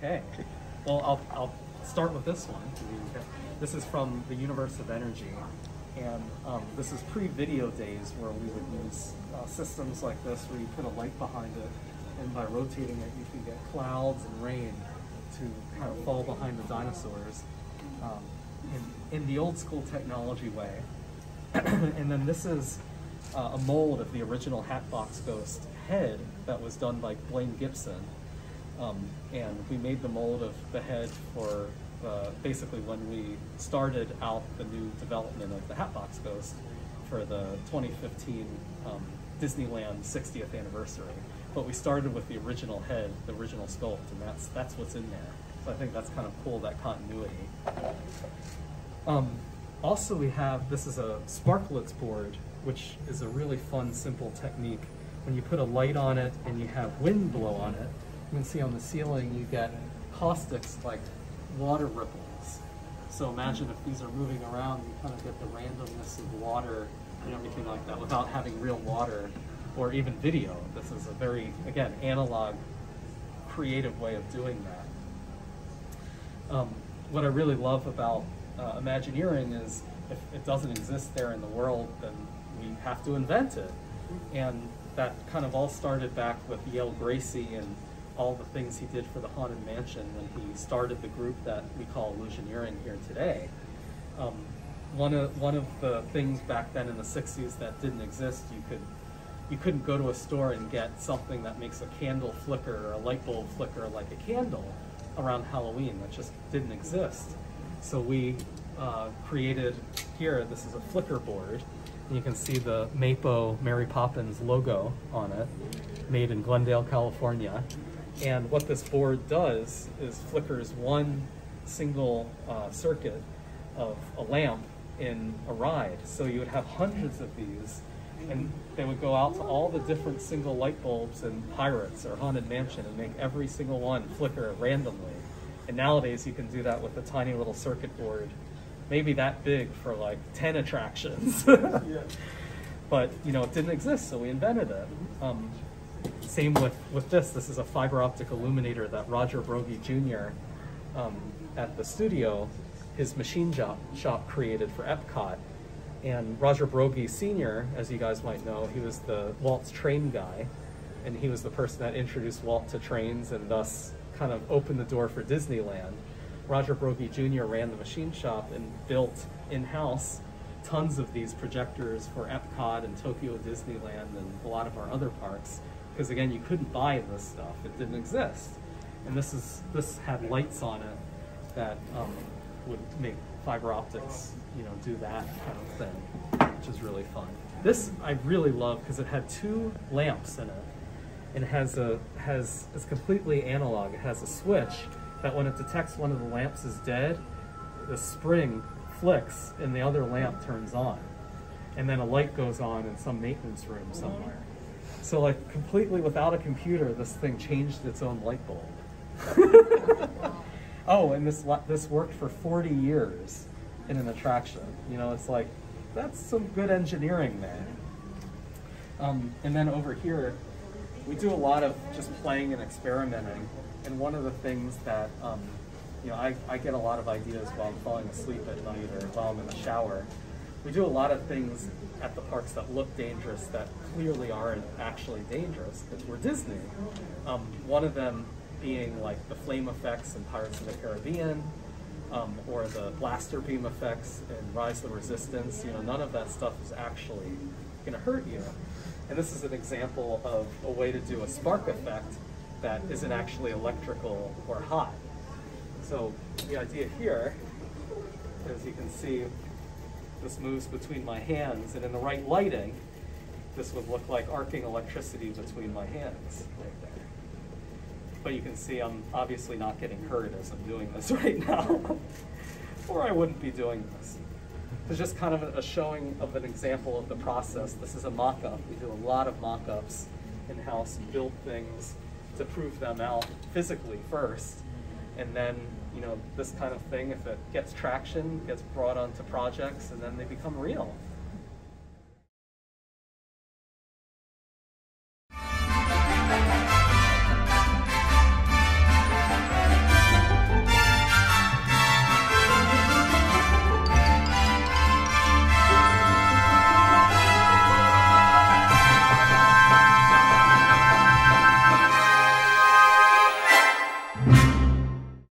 Okay. Well, I'll start with this one. This is from the Universe of Energy. And this is pre-video days where we would use systems like this where you put a light behind it, and by rotating it you can get clouds and rain to kind of fall behind the dinosaurs in the old school technology way. And then this is a mold of the original Hatbox Ghost head that was done by Blaine Gibson. And we made the mold of the head for basically when we started out the new development of the Hatbox Ghost for the 2015 Disneyland 60th anniversary. But we started with the original head, the original sculpt, and that's what's in there. So I think that's kind of cool, that continuity. Also we have, this is a Sparklitz board, which is a really fun, simple technique. When you put a light on it and you have wind blow on it, you can see on the ceiling you get caustics like water ripples. So imagine if these are moving around, you kind of get the randomness of water and everything like that without having real water or even video. This is a very, again, analog, creative way of doing that. What I really love about Imagineering is if it doesn't exist there in the world, then we have to invent it. And that kind of all started back with Yale Gracie and all the things he did for the Haunted Mansion when he started the group that we call Illusioneering here today. One of the things back then in the 60s that didn't exist, you couldn't go to a store and get something that makes a candle flicker or a light bulb flicker like a candle around Halloween. That just didn't exist. So we created here, this is a flicker board, and you can see the Mapo Mary Poppins logo on it, made in Glendale, California. And what this board does is flickers one single circuit of a lamp in a ride. So you would have hundreds of these, and they would go out to all the different single light bulbs in Pirates or Haunted Mansion and make every single one flicker randomly. And nowadays you can do that with a tiny little circuit board, maybe that big for like 10 attractions. Yeah. But you know, it didn't exist, so we invented it. Same with this. This is a fiber optic illuminator that Roger Brogy Jr. At the studio, his machine shop created for Epcot. And Roger Brogy Sr., as you guys might know, he was the Walt's train guy, and he was the person that introduced Walt to trains and thus kind of opened the door for Disneyland. Roger Brogy Jr. ran the machine shop and built in-house tons of these projectors for Epcot and Tokyo Disneyland and a lot of our other parks. Because again, you couldn't buy this stuff; it didn't exist. And this had lights on it that would make fiber optics, you know, do that kind of thing, which is really fun. This I really love because it had two lamps in it, and it's completely analog. It has a switch that when it detects one of the lamps is dead, the spring flicks and the other lamp turns on, and then a light goes on in some maintenance room somewhere. So like completely without a computer, this thing changed its own light bulb. Oh, and this worked for 40 years in an attraction. You know, it's like, that's some good engineering there. And then over here, we do a lot of just playing and experimenting. And one of the things that, you know, I get a lot of ideas while I'm falling asleep at night or while I'm in the shower. We do a lot of things at the parks that look dangerous that clearly aren't actually dangerous because we're Disney. One of them being like the flame effects in Pirates of the Caribbean, or the blaster beam effects in Rise of the Resistance. You know, none of that stuff is actually going to hurt you. And this is an example of a way to do a spark effect that isn't actually electrical or hot. So the idea here is you can see this moves between my hands, and in the right lighting, this would look like arcing electricity between my hands right there. But you can see I'm obviously not getting hurt as I'm doing this right now, or I wouldn't be doing this. It's just kind of a showing of an example of the process. This is a mock-up. We do a lot of mock-ups in-house and build things to prove them out physically first. And then, you know, this kind of thing, if it gets traction, gets brought onto projects, and then they become real.